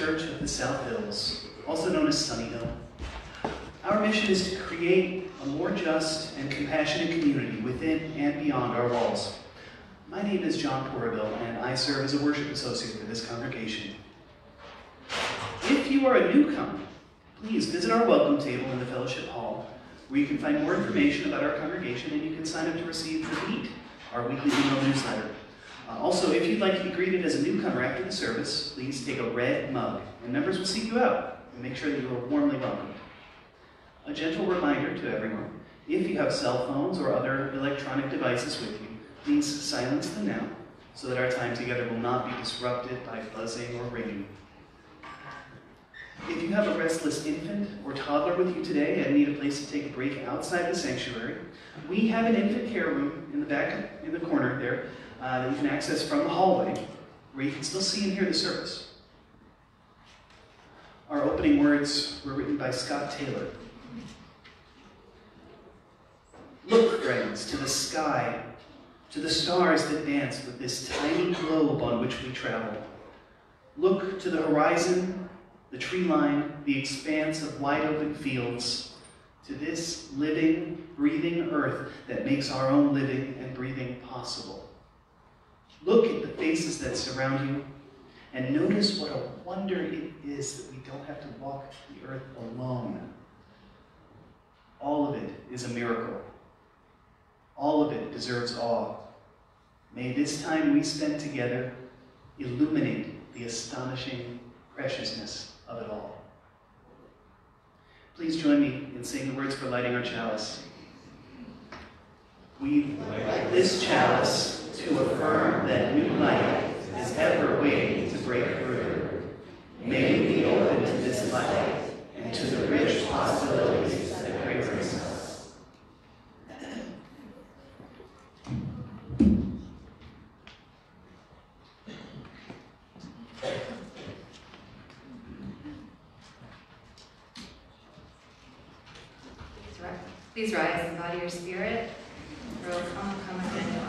Church of the South Hills, also known as Sunny Hill. Our mission is to create a more just and compassionate community within and beyond our walls. My name is John Porterville, and I serve as a worship associate for this congregation. If you are a newcomer, please visit our welcome table in the fellowship hall, where you can find more information about our congregation and you can sign up to receive The Beat, our weekly email newsletter. Also, if you'd like to be greeted as a newcomer after the service, please take a red mug, and members will seek you out and make sure that you are warmly welcomed. A gentle reminder to everyone, if you have cell phones or other electronic devices with you, please silence them now so that our time together will not be disrupted by buzzing or ringing. If you have a restless infant or toddler with you today and need a place to take a break outside the sanctuary, we have an infant care room in the back, in the corner there, that you can access from the hallway, where you can still see and hear the service. Our opening words were written by Scott Taylor. Look, friends, to the sky, to the stars that dance with this tiny globe on which we travel. Look to the horizon, the tree line, the expanse of wide open fields, to this living, breathing earth that makes our own living and breathing possible. Look at the faces that surround you and notice what a wonder it is that we don't have to walk the earth alone. All of it is a miracle. All of it deserves awe. May this time we spend together illuminate the astonishing preciousness of it all. Please join me in saying the words for lighting our chalice. We light this chalice to affirm that new light is ever waiting to break through. May we be open to this light and to the rich possibilities that it brings us. Please rise and body your spirit. Girls, come Emmanuel.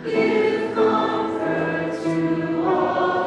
Give comfort to all.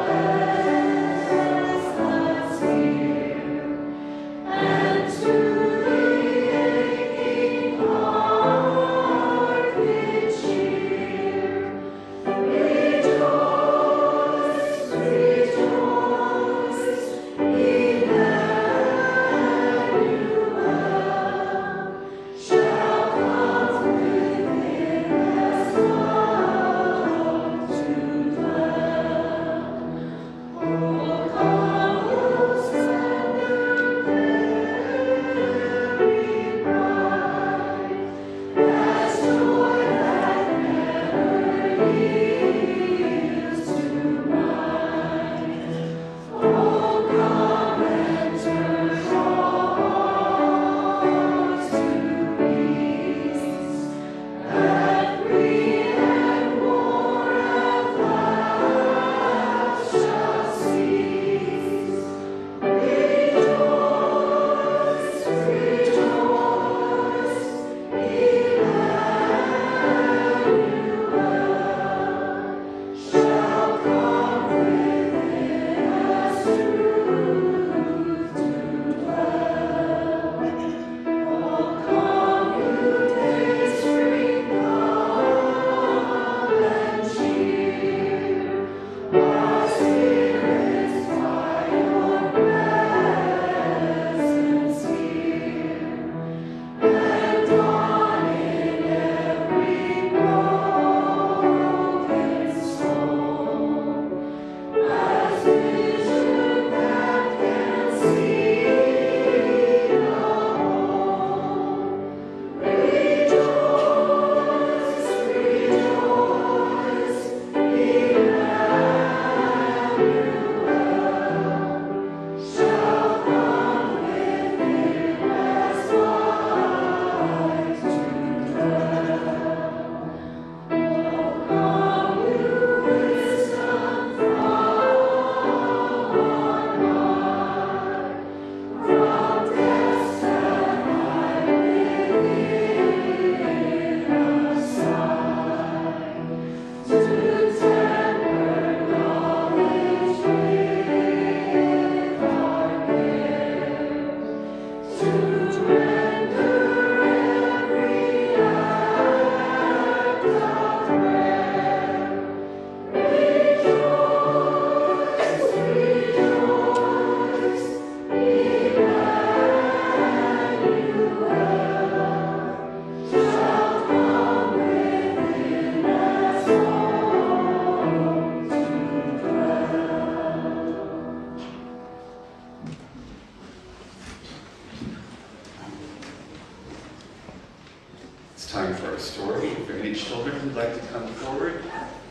children who'd like to come forward,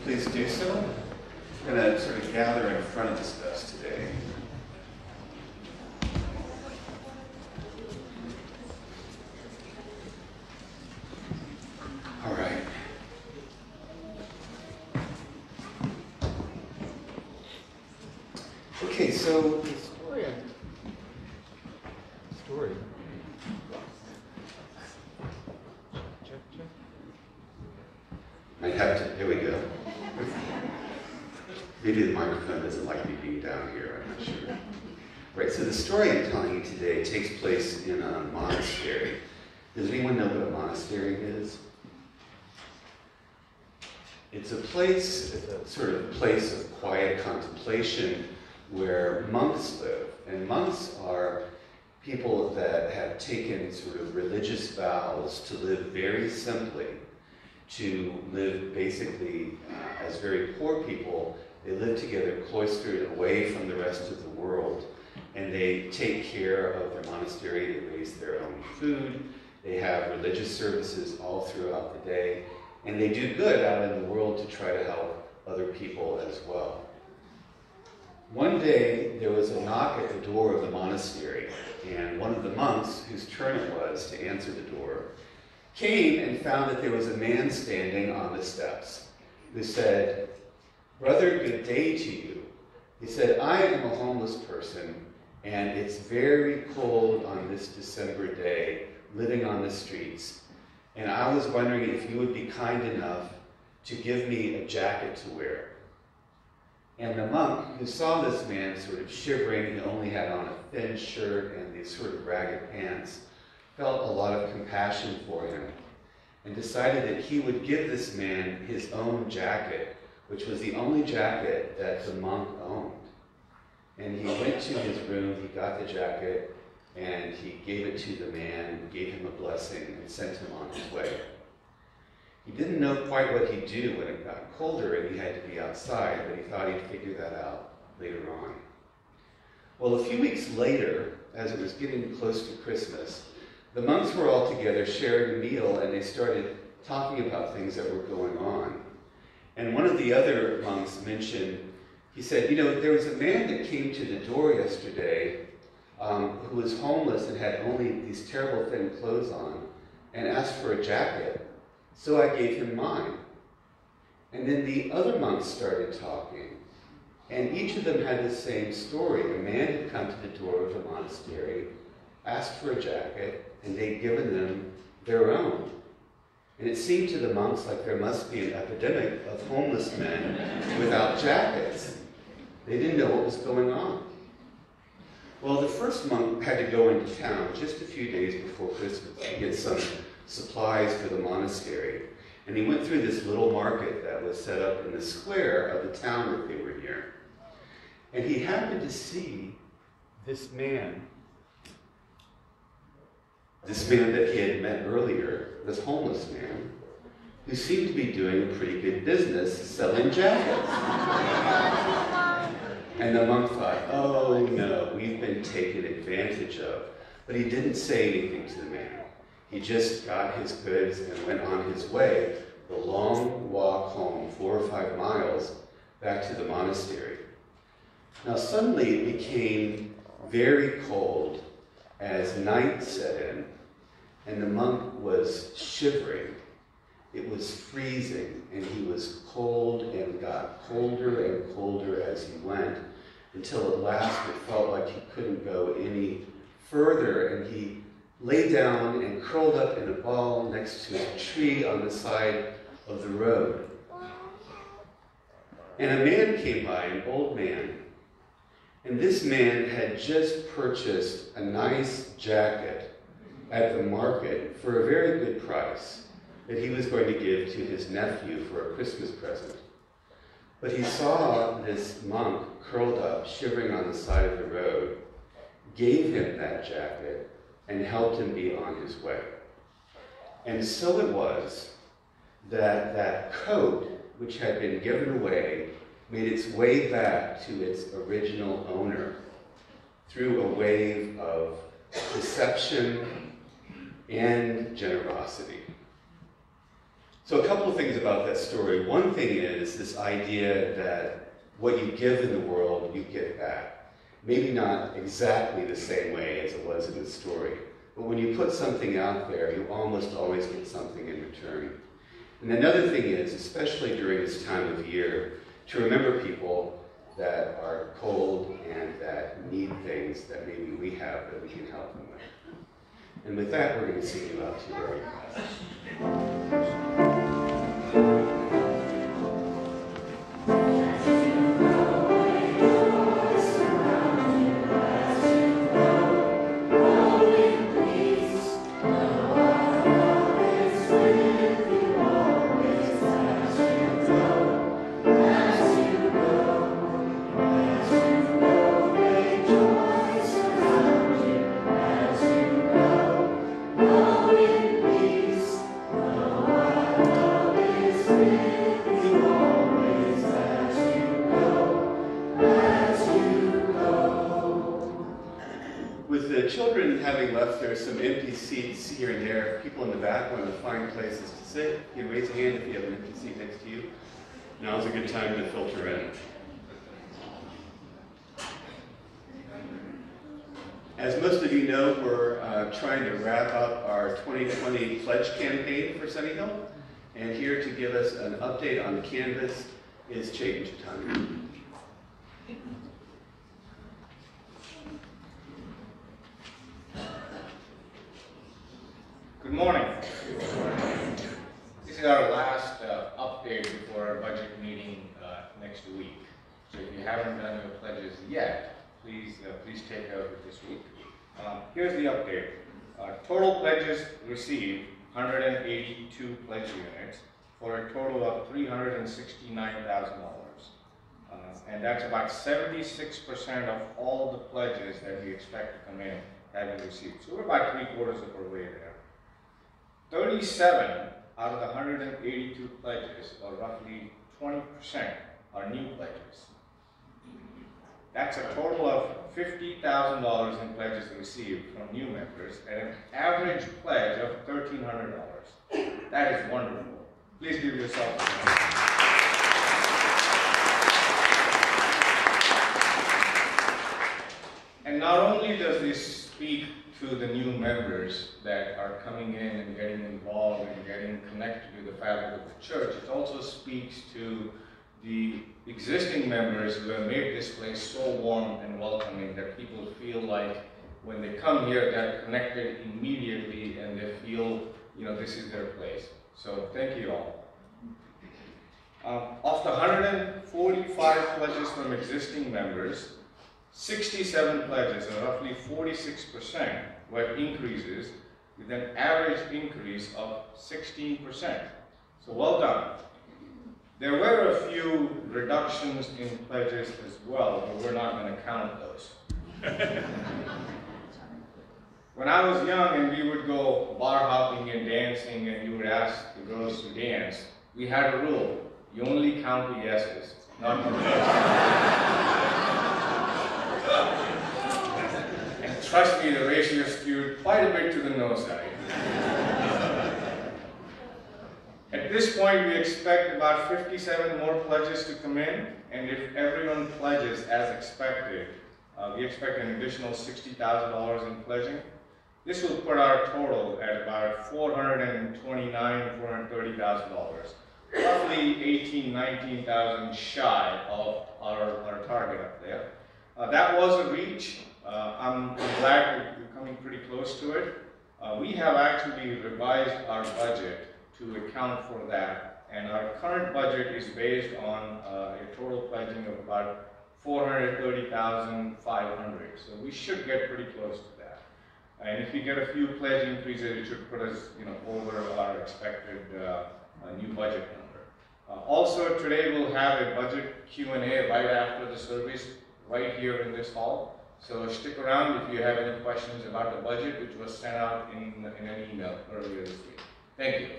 please do so. We're going to sort of gather in front of this desk today. All right. Okay, so the story. Might have to, here we go. Maybe the microphone doesn't like me being down here, I'm not sure. Right, so the story I'm telling you today takes place in a monastery. Does anyone know what a monastery is? It's a place, a sort of place of quiet contemplation where monks live. And monks are people that have taken sort of religious vows to live very simply, to live basically as very poor people. They live together cloistered away from the rest of the world. And they take care of their monastery, they raise their own food, they have religious services all throughout the day, and they do good out in the world to try to help other people as well. One day, there was a knock at the door of the monastery, and one of the monks, whose turn it was to answer the door, came and found that there was a man standing on the steps who said, "Brother, good day to you." He said, "I am a homeless person, and it's very cold on this December day, living on the streets. And I was wondering if you would be kind enough to give me a jacket to wear." And the monk, who saw this man sort of shivering, he only had on a thin shirt and these sort of ragged pants, felt a lot of compassion for him and decided that he would give this man his own jacket, which was the only jacket that the monk owned. And he went to his room, he got the jacket, and he gave it to the man, gave him a blessing, and sent him on his way. He didn't know quite what he'd do when it got colder and he had to be outside, but he thought he'd figure that out later on. Well, a few weeks later, as it was getting close to Christmas, the monks were all together sharing a meal, and they started talking about things that were going on. And one of the other monks mentioned, he said, there was a man that came to the door yesterday who was homeless and had only these terrible thin clothes on and asked for a jacket. So I gave him mine. And then the other monks started talking, and each of them had the same story. A man had come to the door of the monastery, asked for a jacket, and they'd given them their own. And it seemed to the monks like there must be an epidemic of homeless men without jackets. They didn't know what was going on. Well, the first monk had to go into town just a few days before Christmas to get some supplies for the monastery. And he went through this little market that was set up in the square of the town that they were near. And he happened to see this man that he had met earlier, this homeless man, who seemed to be doing a pretty good business selling jackets. And the monk thought, oh no, we've been taken advantage of. But he didn't say anything to the man. He just got his goods and went on his way, the long walk home, 4 or 5 miles, back to the monastery. Now suddenly it became very cold as night set in, and the monk was shivering. It was freezing, and he was cold and got colder and colder as he went, until at last it felt like he couldn't go any further, and he lay down and curled up in a ball next to a tree on the side of the road. And a man came by, an old man, and this man had just purchased a nice jacket at the market for a very good price that he was going to give to his nephew for a Christmas present. But he saw this monk curled up, shivering on the side of the road, gave him that jacket, and helped him be on his way. And so it was that that coat, which had been given away, made its way back to its original owner through a wave of deception and generosity. So a couple of things about that story. One thing is this idea that what you give in the world, you get back. Maybe not exactly the same way as it was in the story, but when you put something out there, you almost always get something in return. And another thing is, especially during this time of year, to remember people that are cold and that need things that maybe we have that we can help them with. And with that, we're going to sing you out to your With the children having left, there are some empty seats here and there. People in the back want to find places to sit. You can raise a hand if you have an empty seat next to you. Now's a good time to filter in. As most of you know, we're trying to wrap up our 2020 pledge campaign for Sunny Hill. And here to give us an update on the canvas is Chetan Chaitanya. Good morning. This is our last update before our budget meeting next week. So if you haven't done your pledges yet, please take care of it this week. Here's the update. Total pledges received 182 pledge units for a total of $369,000. And that's about 76% of all the pledges that we expect to come in have been received. So we're about 3/4 of our way there. 37 out of the 182 pledges, or roughly 20%, are new pledges. That's a total of $50,000 in pledges received from new members at an average pledge of $1,300. That is wonderful. Please give yourself a hand. And not only does this speak to the new members that are coming in and getting involved and getting connected to the fabric of the church, it also speaks to the existing members who have made this place so warm and welcoming that people feel like when they come here, they're connected immediately and they feel, this is their place. So thank you all. Of the 145 pledges from existing members, 67 pledges, or roughly 46%, were increases with an average increase of 16%. So well done. There were a few reductions in pledges as well, but we're not going to count those. When I was young and we would go bar hopping and dancing and you would ask the girls to dance, we had a rule. You only count the yeses, not the no's. And trust me, the ratio skewed quite a bit to the no side. At this point, we expect about 57 more pledges to come in, and if everyone pledges as expected, we expect an additional $60,000 in pledging. This will put our total at about $429,000 to $430,000, roughly $18,000 to $19,000 shy of our target up there. That was a reach. I'm glad we're coming pretty close to it. We have actually revised our budget to account for that, and our current budget is based on a total pledging of about $430,500. So we should get pretty close to that. And if we get a few pledge increases, it should put us, over our expected new budget number. Also, today we'll have a budget Q&A right after the service, right here in this hall. So stick around if you have any questions about the budget, which was sent out in an email earlier this week. Thank you.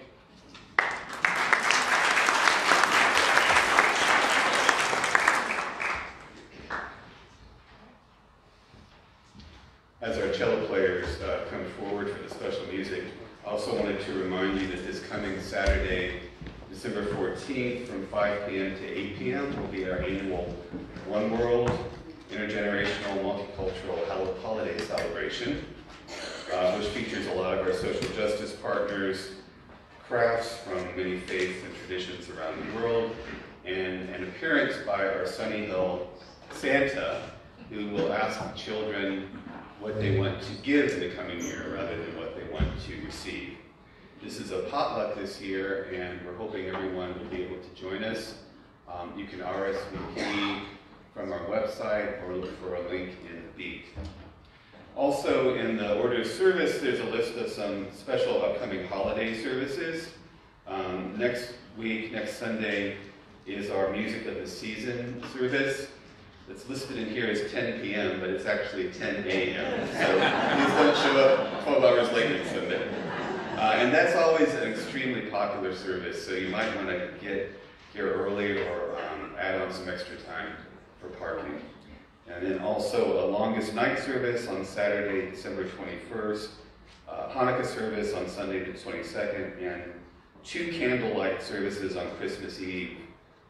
As our cello players come forward for the special music, I also wanted to remind you that this coming Saturday 14th from 5 p.m. to 8 p.m. will be our annual One World Intergenerational Multicultural Holiday Celebration, which features a lot of our social justice partners, crafts from many faiths and traditions around the world, and an appearance by our Sunny Hill Santa, who will ask the children what they want to give in the coming year rather than what they want to receive. This is a potluck this year, and we're hoping everyone will be able to join us. You can RSVP from our website or look for a link in the Beat. Also, in the order of service, there's a list of some special upcoming holiday services. Next week, next Sunday, is our Music of the Season service. It's listed in here as 10 p.m., but it's actually 10 a.m. So please don't show up 12 hours late next Sunday. And that's always an extremely popular service, so you might want to get here early or add on some extra time for parking. And then also a longest night service on Saturday, December 21st, Hanukkah service on Sunday the 22nd, and 2 candlelight services on Christmas Eve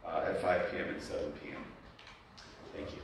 at 5 p.m. and 7 p.m. Thank you.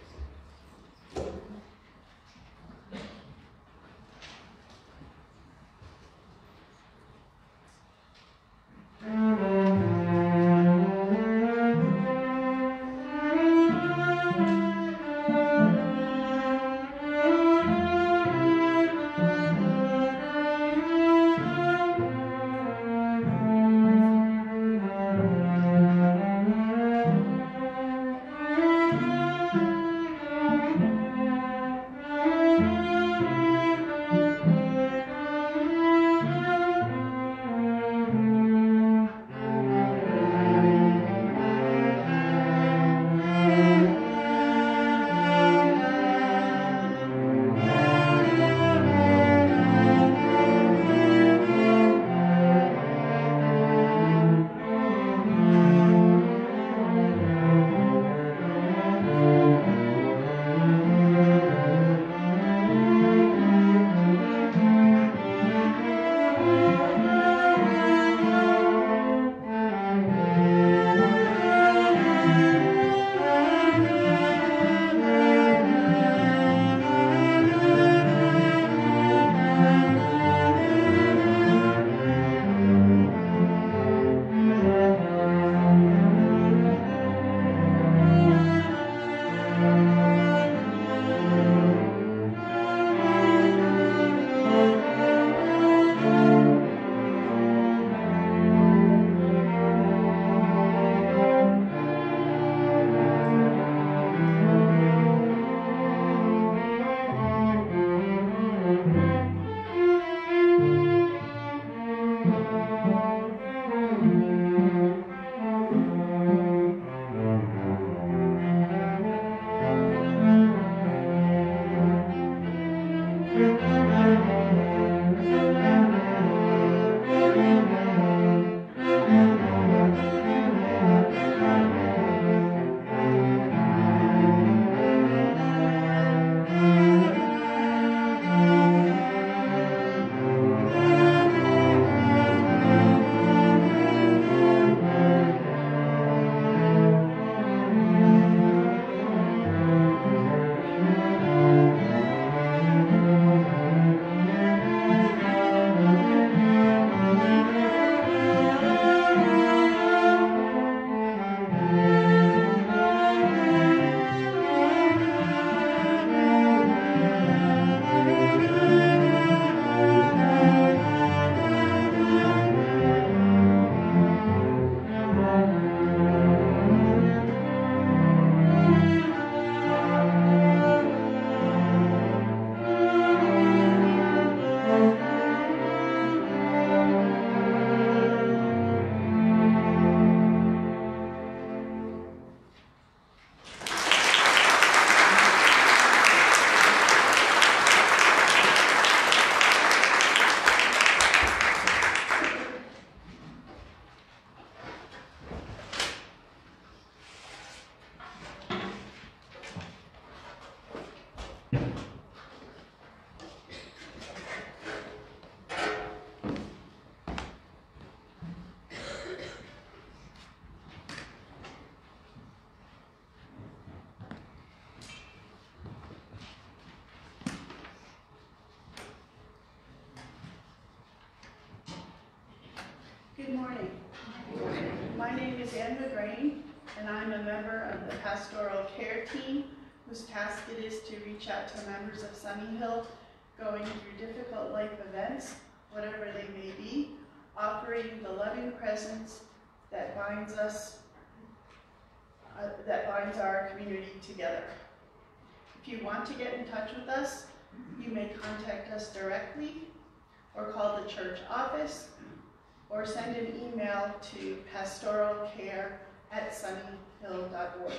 morning. My name is Ann McGrain, and I'm a member of the pastoral care team whose task it is to reach out to members of Sunny Hill going through difficult life events, whatever they may be, offering the loving presence that binds us, that binds our community together. If you want to get in touch with us, you may contact us directly or call the church office or send an email to pastoralcare@sunnyhill.org.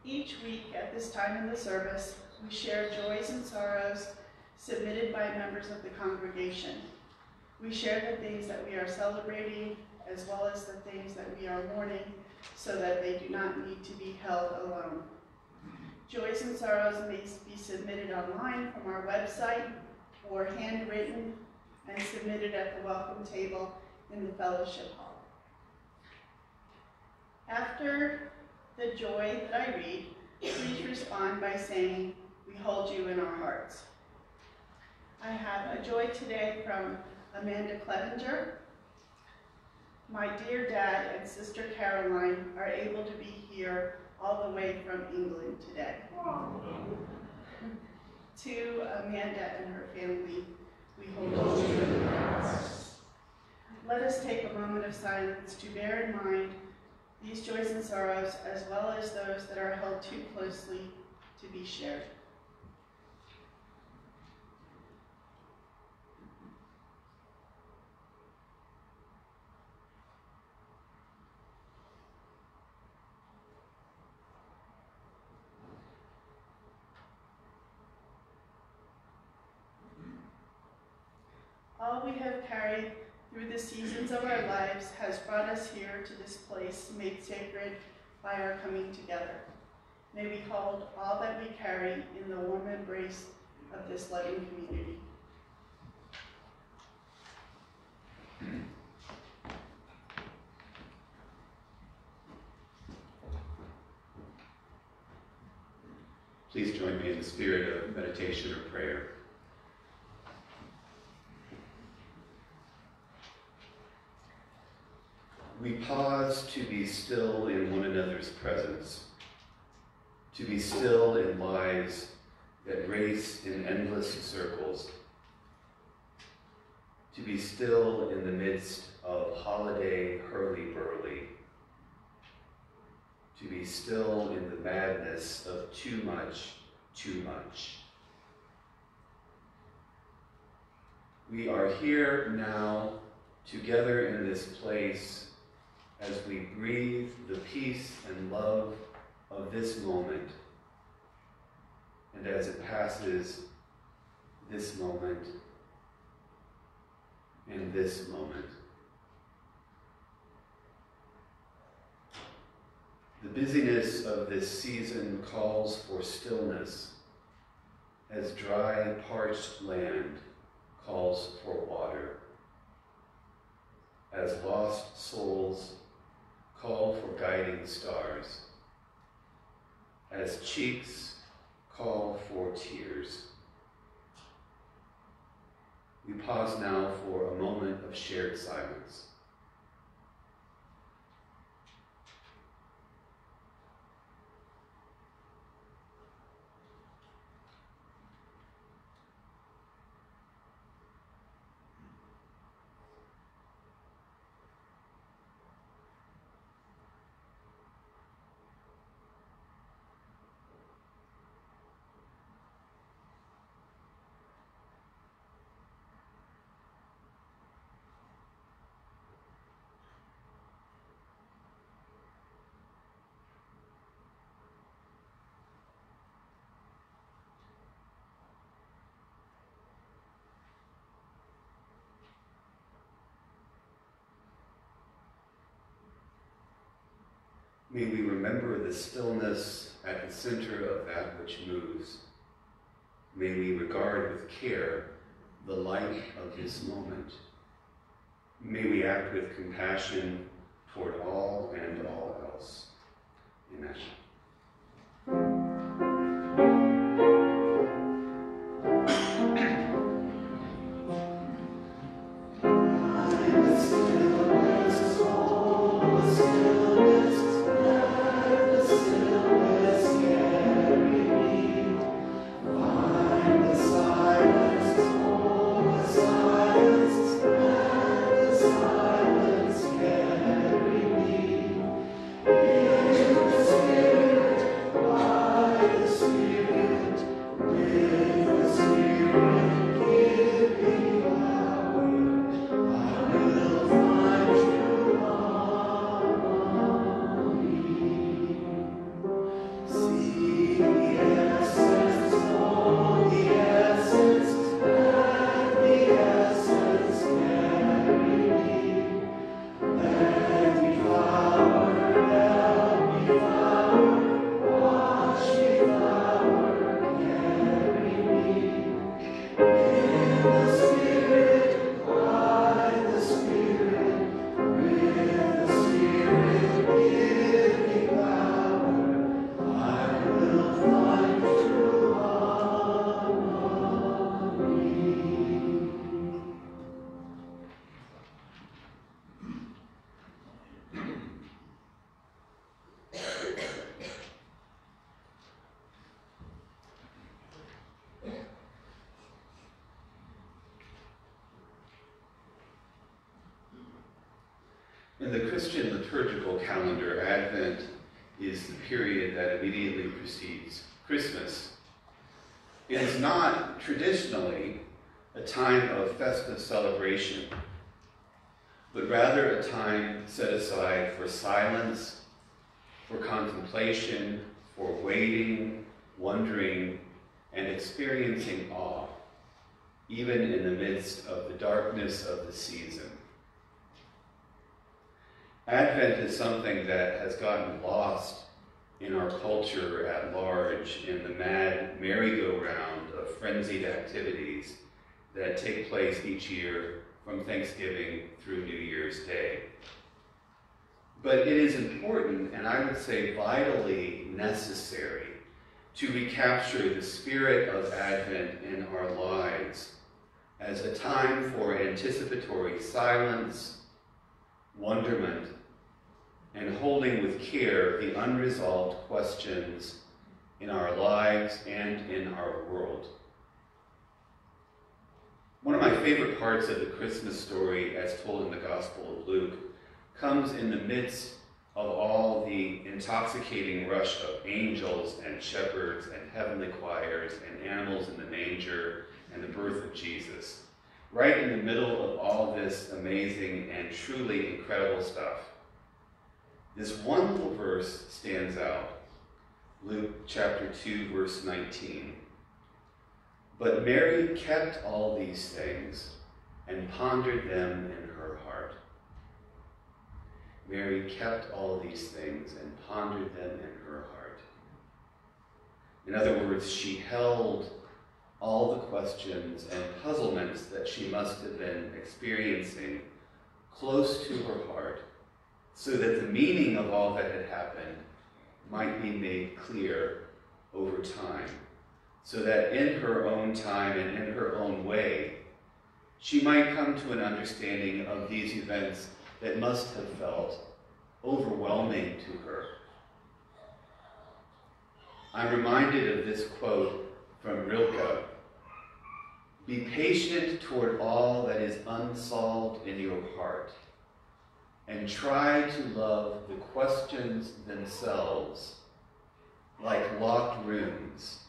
Each week at this time in the service, we share joys and sorrows submitted by members of the congregation. We share the things that we are celebrating as well as the things that we are mourning so that they do not need to be held alone. Joys and sorrows may be submitted online from our website or handwritten and submitted at the welcome table in the fellowship hall. After the joy that I read, please respond by saying, "We hold you in our hearts." I have a joy today from Amanda Clevenger. My dear dad and sister Caroline are able to be here all the way from England today. To Amanda and her family, we hold you in our hearts. Let us take a moment of silence to bear in mind these joys and sorrows as well as those that are held too closely to be shared. All we have carried through the seasons of our lives has brought us here to this place made sacred by our coming together. May we hold all that we carry in the warm embrace of this loving community. Please join me in the spirit of meditation or prayer. We pause to be still in one another's presence, to be still in lives that race in endless circles, to be still in the midst of holiday hurly-burly, to be still in the madness of too much, too much. We are here now, together in this place, as we breathe the peace and love of this moment, and as it passes this moment and this moment. The busyness of this season calls for stillness, as dry, parched land calls for water, as lost souls call for guiding stars, as cheeks call for tears. We pause now for a moment of shared silence. May we remember the stillness at the center of that which moves. May we regard with care the light of this moment. May we act with compassion toward all and all else. Amen. I'm still In the Christian liturgical calendar, Advent is the period that immediately precedes Christmas. It is not traditionally a time of festive celebration, but rather a time set aside for silence, for contemplation, for waiting, wondering, and experiencing awe, even in the midst of the darkness of the season. Advent is something that has gotten lost in our culture at large in the mad merry-go-round of frenzied activities that take place each year from Thanksgiving through New Year's Day. But it is important, and I would say vitally necessary, to recapture the spirit of Advent in our lives as a time for anticipatory silence, wonderment, and holding with care the unresolved questions in our lives and in our world. One of my favorite parts of the Christmas story, as told in the Gospel of Luke, comes in the midst of all the intoxicating rush of angels and shepherds and heavenly choirs and animals in the manger and the birth of Jesus. Right in the middle of all this amazing and truly incredible stuff, this one little verse stands out. Luke chapter 2, verse 19. But Mary kept all these things and pondered them in her heart. Mary kept all these things and pondered them in her heart. In other words, she held all the questions and puzzlements that she must have been experiencing close to her heart, so that the meaning of all that had happened might be made clear over time, so that in her own time and in her own way, she might come to an understanding of these events that must have felt overwhelming to her. I'm reminded of this quote from Rilke: "Be patient toward all that is unsolved in your heart, and try to love the questions themselves like locked rooms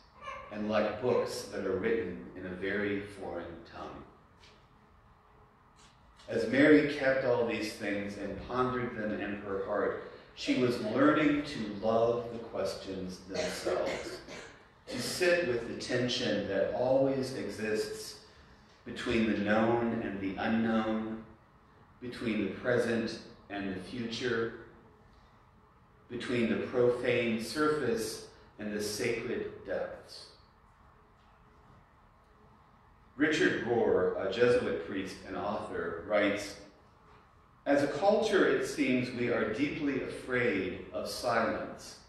and like books that are written in a very foreign tongue." As Mary kept all these things and pondered them in her heart, she was learning to love the questions themselves, to sit with the tension that always exists between the known and the unknown, between the present and the future, between the profane surface and the sacred depths. Richard Rohr, a Jesuit priest and author, writes, "As a culture, it seems we are deeply afraid of silence.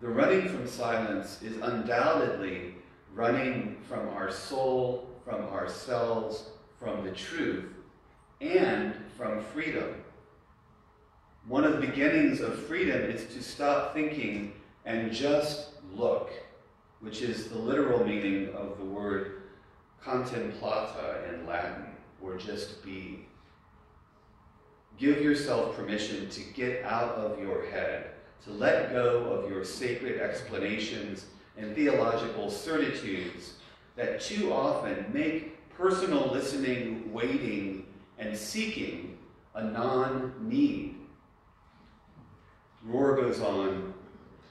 The running from silence is undoubtedly running from our soul, from ourselves, from the truth, and from freedom. One of the beginnings of freedom is to stop thinking and just look, which is the literal meaning of the word contemplata in Latin, or just be. Give yourself permission to get out of your head, to let go of your sacred explanations and theological certitudes that too often make personal listening, waiting, and seeking a non-need." Rohr goes on,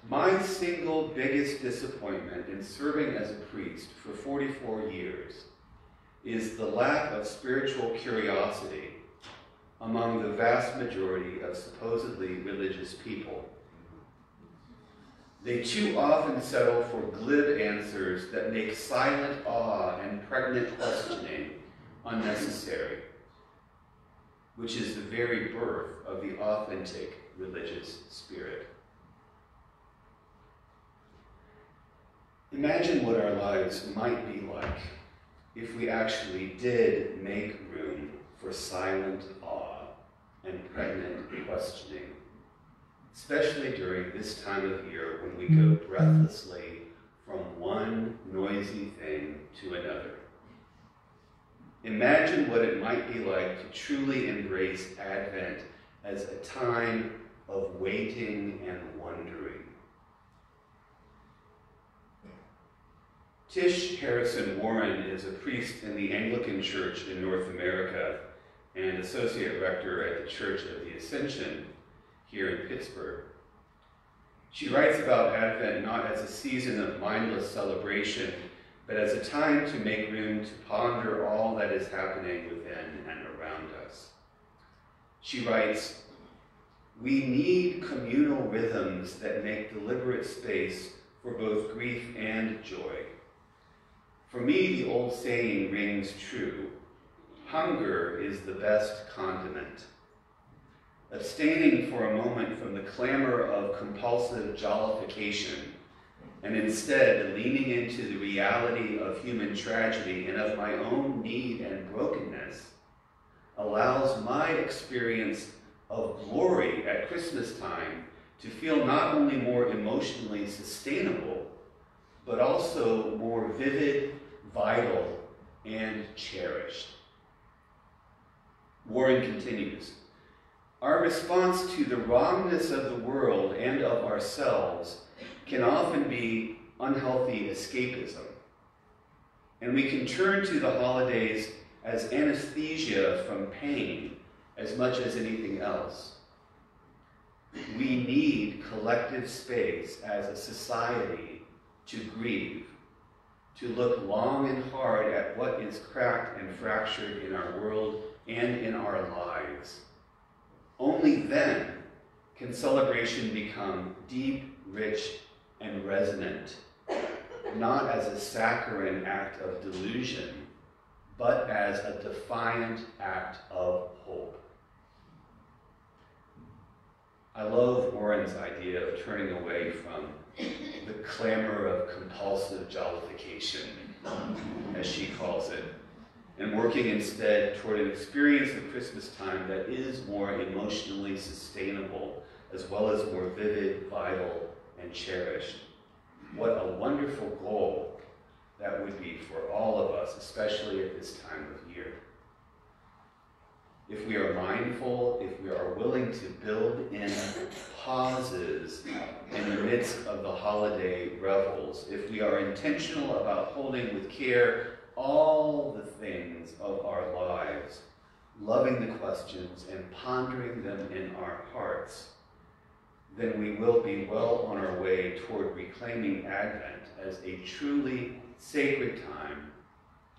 "My single biggest disappointment in serving as a priest for 44 years is the lack of spiritual curiosity among the vast majority of supposedly religious people. They too often settle for glib answers that make silent awe and pregnant questioning unnecessary, which is the very birth of the authentic religious spirit." Imagine what our lives might be like if we actually did make room for silent awe and pregnant questioning, especially during this time of year when we go breathlessly from one noisy thing to another. Imagine what it might be like to truly embrace Advent as a time of waiting and wondering. Tish Harrison Warren is a priest in the Anglican Church in North America and associate rector at the Church of the Ascension here in Pittsburgh. She writes about Advent not as a season of mindless celebration, but as a time to make room to ponder all that is happening within and around us. She writes, "We need communal rhythms that make deliberate space for both grief and joy. For me, the old saying rings true: hunger is the best condiment. Abstaining for a moment from the clamor of compulsive jollification, and instead leaning into the reality of human tragedy and of my own need and brokenness, allows my experience of glory at Christmas time to feel not only more emotionally sustainable, but also more vivid, vital, and cherished." Warren continues, "Our response to the wrongness of the world and of ourselves can often be unhealthy escapism, and we can turn to the holidays as anesthesia from pain as much as anything else. We need collective space as a society to grieve, to look long and hard at what is cracked and fractured in our world and in our lives. Only then can celebration become deep, rich, and resonant, not as a saccharine act of delusion, but as a defiant act of hope." I love Warren's idea of turning away from the clamor of compulsive jollification, as she calls it, and working instead toward an experience of Christmas time that is more emotionally sustainable, as well as more vivid, vital, and cherished. What a wonderful goal that would be for all of us, especially at this time of year. If we are mindful, if we are willing to build in pauses in the midst of the holiday revels, if we are intentional about holding with care all the things of our lives, loving the questions and pondering them in our hearts, then we will be well on our way toward reclaiming Advent as a truly sacred time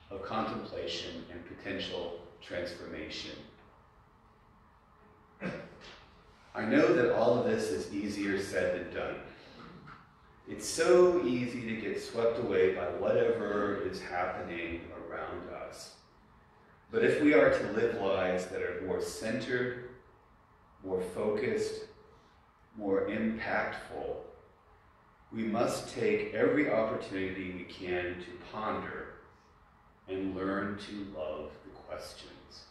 of contemplation and potential transformation. I know that all of this is easier said than done. It's so easy to get swept away by whatever is happening around us. But if we are to live lives that are more centered, more focused, more impactful, we must take every opportunity we can to ponder and learn to love the questions.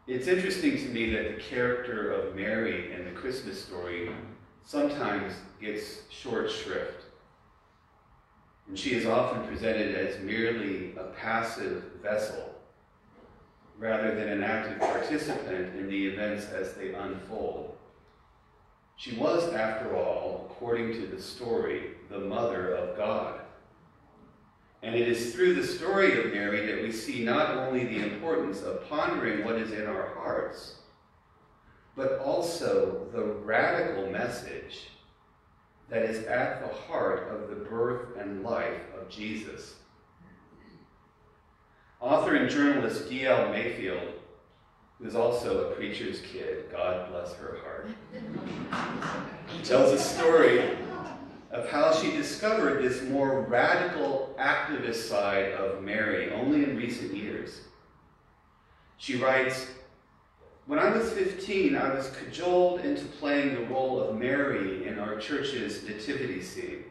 It's interesting to me that the character of Mary in the Christmas story sometimes gets short shrift. And she is often presented as merely a passive vessel, rather than an active participant in the events as they unfold. She was, after all, according to the story, the mother of God. And it is through the story of Mary that we see not only the importance of pondering what is in our hearts, but also the radical message that is at the heart of the birth and life of Jesus. Author and journalist D.L. Mayfield, who is also a preacher's kid, God bless her heart, tells a story of how she discovered this more radical activist side of Mary only in recent years. She writes, "When I was 15, I was cajoled into playing the role of Mary in our church's nativity scene.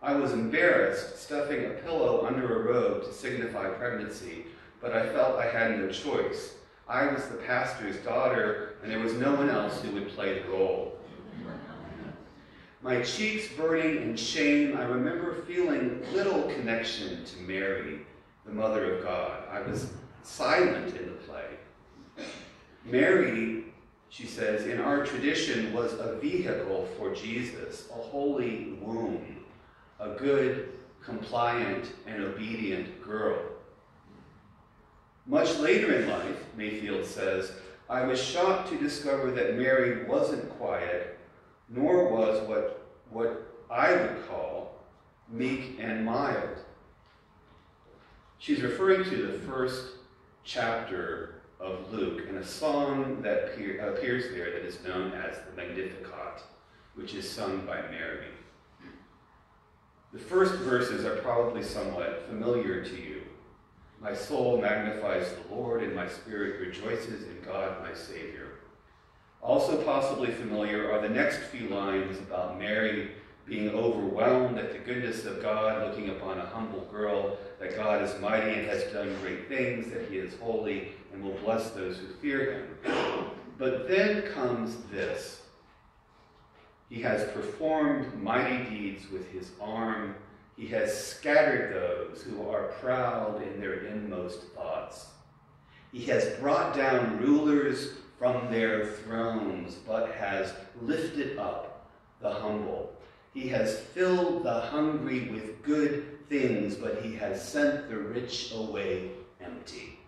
I was embarrassed, stuffing a pillow under a robe to signify pregnancy, but I felt I had no choice. I was the pastor's daughter, and there was no one else who would play the role. My cheeks burning in shame, I remember feeling little connection to Mary, the Mother of God. I was silent in the play. Mary, she says, in our tradition was a vehicle for Jesus, a holy womb, a good, compliant, and obedient girl. Much later in life, Mayfield says, I was shocked to discover that Mary wasn't quiet, nor was what I would call meek and mild. She's referring to the first chapter of Luke and a song that appears there that is known as the Magnificat, which is sung by Mary. The first verses are probably somewhat familiar to you. My soul magnifies the Lord, and my spirit rejoices in God my Savior. Also possibly familiar are the next few lines about Mary being overwhelmed at the goodness of God, looking upon a humble girl, that God is mighty and has done great things, that he is holy and will bless those who fear him. But then comes this. He has performed mighty deeds with his arm. He has scattered those who are proud in their inmost thoughts. He has brought down rulers from their thrones, but has lifted up the humble. He has filled the hungry with good things, but he has sent the rich away empty.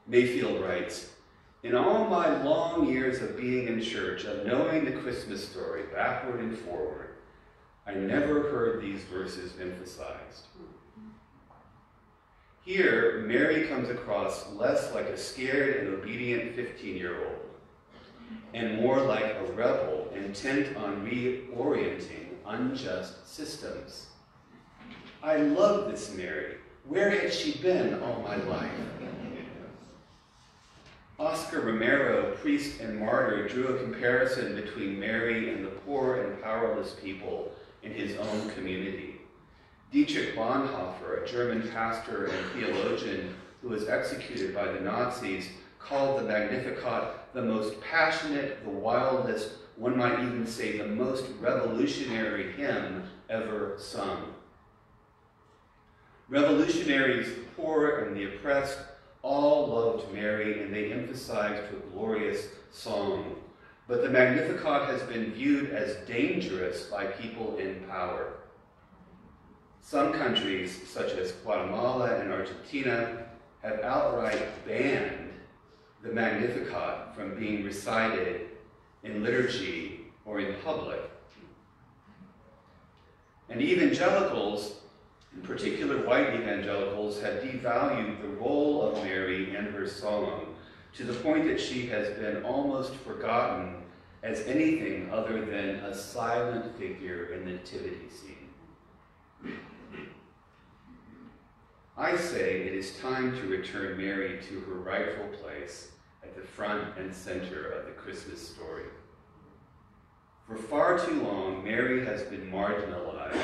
Mayfield writes, in all my long years of being in church, of knowing the Christmas story backward and forward, I never heard these verses emphasized. Here, Mary comes across less like a scared and obedient 15-year-old, and more like a rebel intent on reorienting unjust systems. I love this Mary. Where had she been all my life? Oscar Romero, priest and martyr, drew a comparison between Mary and the poor and powerless people in his own community. Dietrich Bonhoeffer, a German pastor and theologian who was executed by the Nazis, called the Magnificat the most passionate, the wildest, one might even say the most revolutionary hymn ever sung. Revolutionaries, the poor and the oppressed, all loved Mary, and they emphasized her glorious song. But the Magnificat has been viewed as dangerous by people in power. Some countries, such as Guatemala and Argentina, have outright banned the Magnificat from being recited in liturgy or in public. And evangelicals, in particular white evangelicals, have devalued the role of Mary and her song to the point that she has been almost forgotten as anything other than a silent figure in the nativity scene. I say it is time to return Mary to her rightful place at the front and center of the Christmas story. For far too long, Mary has been marginalized,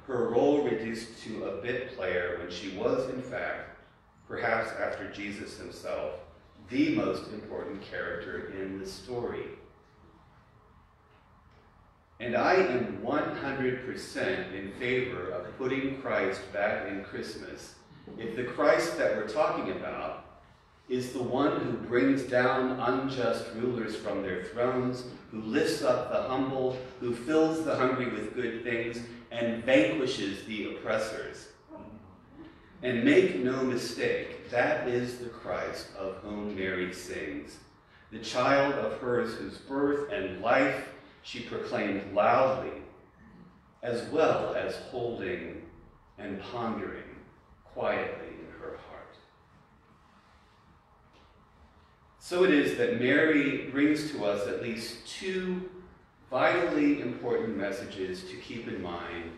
her role reduced to a bit player when she was, in fact, perhaps after Jesus himself, the most important character in the story. And I am 100% in favor of putting Christ back in Christmas if the Christ that we're talking about is the one who brings down unjust rulers from their thrones, who lifts up the humble, who fills the hungry with good things, and vanquishes the oppressors. And make no mistake, that is the Christ of whom Mary sings, the child of hers whose birth and life she proclaimed loudly, as well as holding and pondering quietly in her heart. So it is that Mary brings to us at least two vitally important messages to keep in mind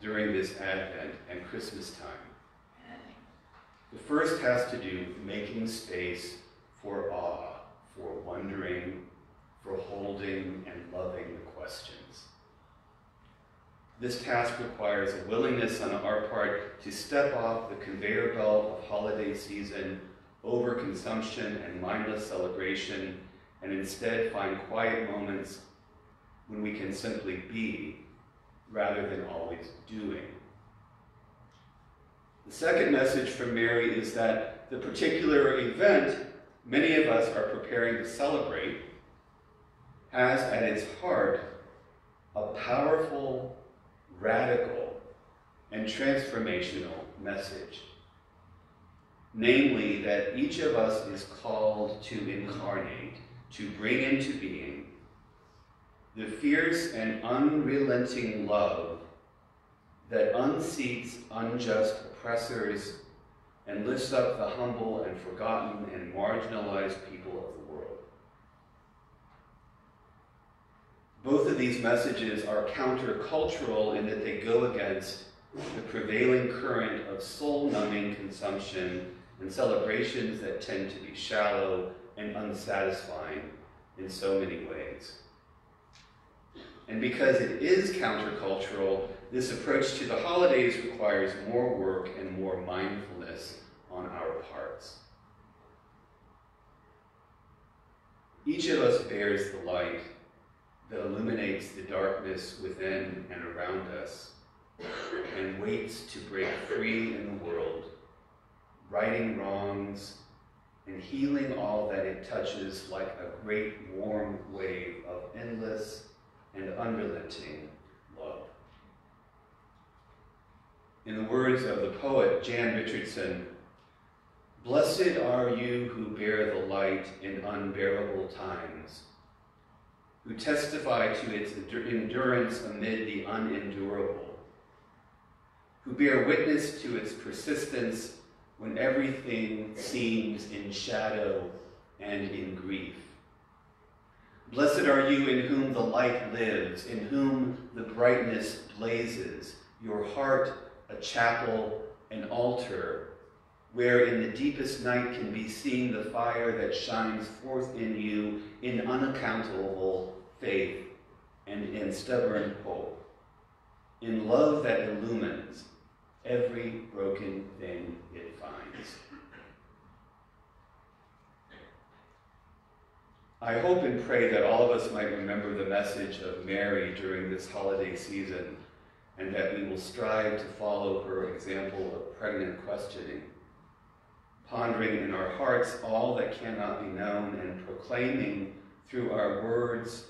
during this Advent and Christmas time. The first has to do with making space for awe, for wondering, for holding and loving the questions. This task requires a willingness on our part to step off the conveyor belt of holiday season, overconsumption and mindless celebration, and instead find quiet moments when we can simply be rather than always doing. The second message from Mary is that the particular event many of us are preparing to celebrate has at its heart a powerful, radical, and transformational message. Namely, that each of us is called to incarnate, to bring into being, the fierce and unrelenting love that unseats unjust oppressors and lifts up the humble and forgotten and marginalized people of the world. Both of these messages are countercultural in that they go against the prevailing current of soul-numbing consumption and celebrations that tend to be shallow and unsatisfying in so many ways. And because it is countercultural, this approach to the holidays requires more work and more mindfulness on our parts. Each of us bears the light that illuminates the darkness within and around us and waits to break free in the world, righting wrongs and healing all that it touches like a great warm wave of endless and unrelenting love. In the words of the poet Jan Richardson, "Blessed are you who bear the light in unbearable times, who testify to its endurance amid the unendurable, who bear witness to its persistence when everything seems in shadow and in grief. Blessed are you in whom the light lives, in whom the brightness blazes, your heart a chapel, an altar, where in the deepest night can be seen the fire that shines forth in you in unaccountable faith and in stubborn hope, in love that illumines every broken thing it finds." I hope and pray that all of us might remember the message of Mary during this holiday season, and that we will strive to follow her example of pregnant questioning, pondering in our hearts all that cannot be known and proclaiming through our words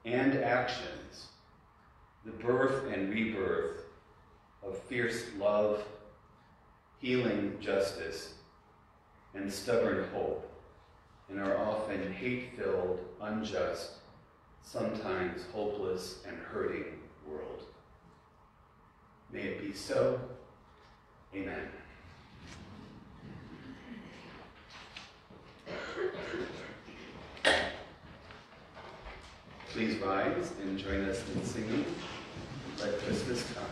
and actions the birth and rebirth of fierce love, healing justice, and stubborn hope in our often hate-filled, unjust, sometimes hopeless and hurting world. May it be so. Amen. Please rise and join us in singing "Let Christmas Come."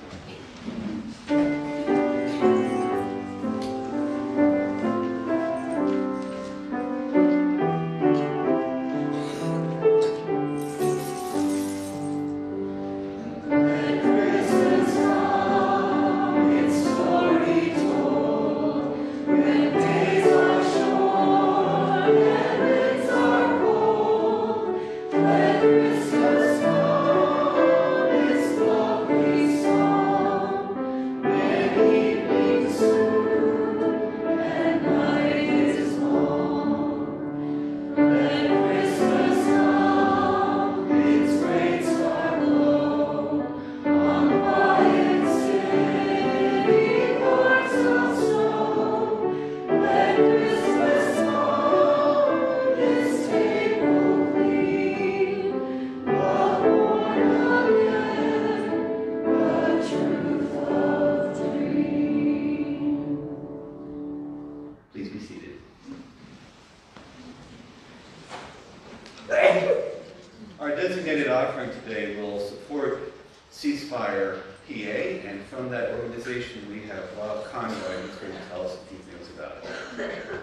Our designated offering today will support Ceasefire PA, and from that organization we have Rob Conroy, who's going to tell us a few things about it.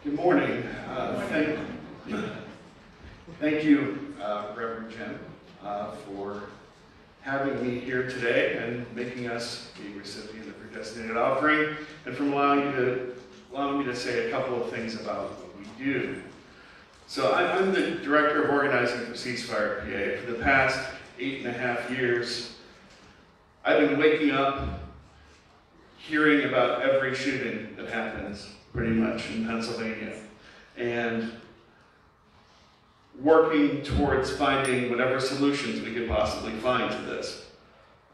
Good morning. Thank you, Reverend Jen, for having me here today and making us the recipient of your designated offering, and for allowing me to say a couple of things about we do. So I'm the director of organizing for Ceasefire PA. For the past 8.5 years, I've been waking up hearing about every shooting that happens pretty much in Pennsylvania and working towards finding whatever solutions we could possibly find to this.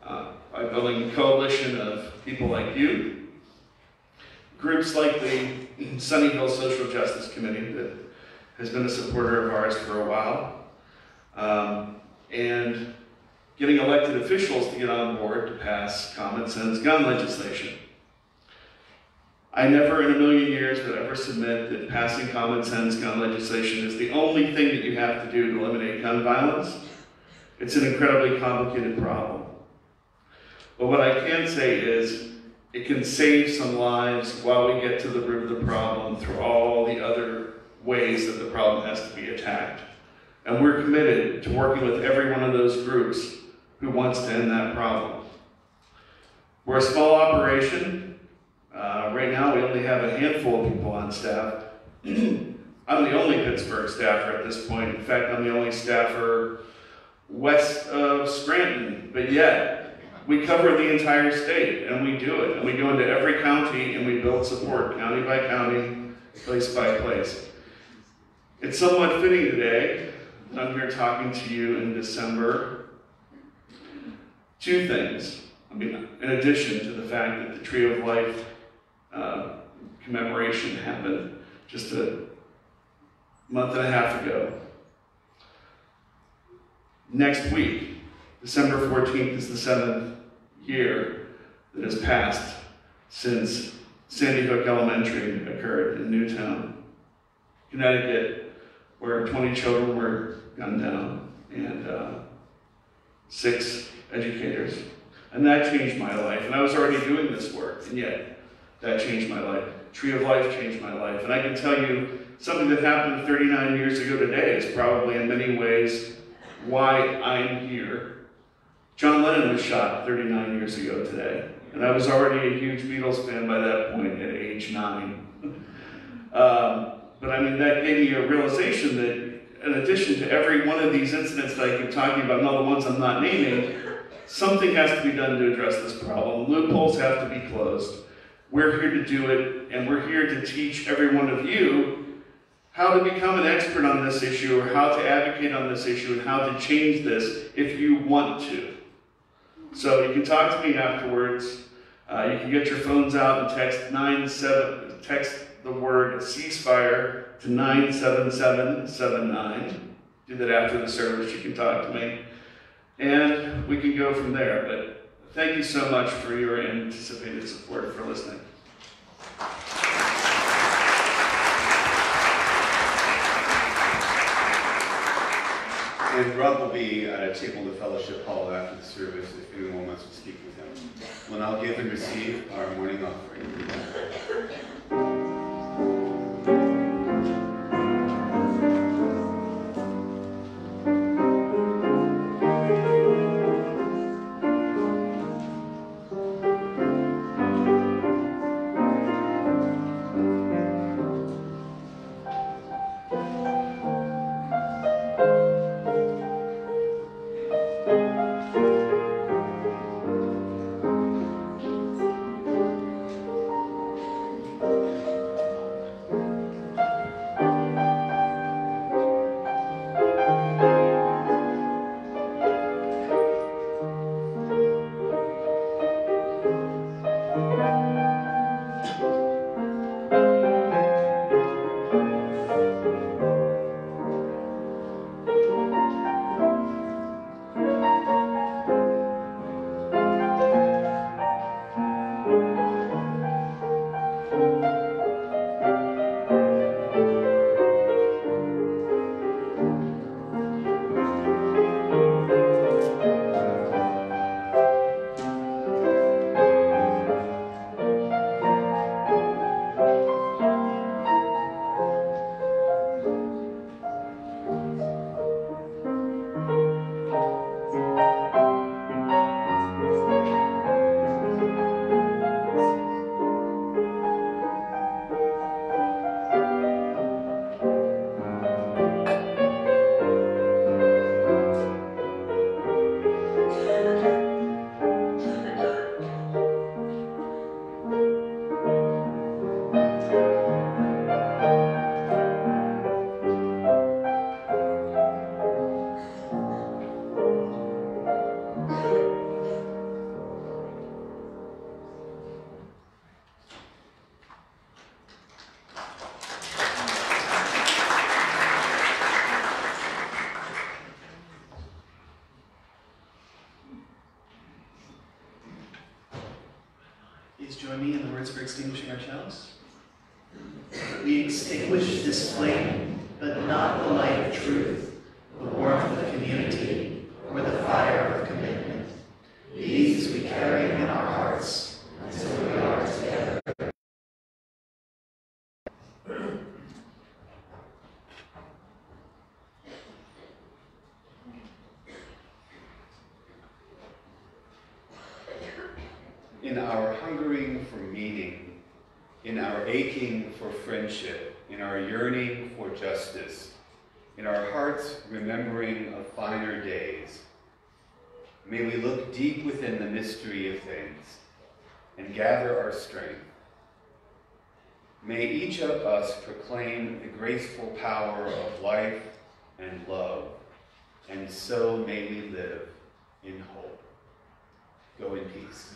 By building a coalition of people like you, groups like the Sunnyvale Social Justice Committee that has been a supporter of ours for a while, and getting elected officials to get on board to pass common sense gun legislation. I never in a million years would ever submit that passing common sense gun legislation is the only thing that you have to do to eliminate gun violence. It's an incredibly complicated problem. But what I can say is it can save some lives while we get to the root of the problem through all the other ways that the problem has to be attacked. And we're committed to working with every one of those groups who wants to end that problem. We're a small operation. Right now we only have a handful of people on staff. I'm the only Pittsburgh staffer at this point. In fact, I'm the only staffer west of Scranton, but yet we cover the entire state, and we do it. And we go into every county and we build support, county by county, place by place. It's somewhat fitting today that I'm here talking to you in December. Two things. I mean, in addition to the fact that the Tree of Life commemoration happened just a month and a half ago. Next week, December 14th, is the 7th year that has passed since Sandy Hook Elementary occurred in Newtown, Connecticut, where 20 children were gunned down and 6 educators. And that changed my life. And I was already doing this work, and yet that changed my life. Tree of Life changed my life. And I can tell you something that happened 39 years ago today is probably in many ways why I'm here. John Lennon was shot 39 years ago today. And I was already a huge Beatles fan by that point at age 9. But I mean, that gave me a realization that in addition to every one of these incidents that I keep talking about, and all the ones I'm not naming, something has to be done to address this problem. Loopholes have to be closed. We're here to do it, and we're here to teach every one of you how to become an expert on this issue, or how to advocate on this issue, and how to change this if you want to. So you can talk to me afterwards. You can get your phones out and text the word ceasefire to 97779. Do that after the service. You can talk to me, and we can go from there. But thank you so much for your anticipated support, for listening. And Rob will be at a table in the fellowship hall after the service if anyone wants to speak with him. We'll now give and receive our morning offering. extinguishing our chalice. We extinguish this flame, but not the light of truth, the warmth of community, or the fire of commitment. These we carry in our hearts until we are together. In our hungering for meaning, in our aching for friendship, in our yearning for justice, in our hearts remembering of finer days, may we look deep within the mystery of things and gather our strength. May each of us proclaim the graceful power of life and love, and so may we live in hope. Go in peace.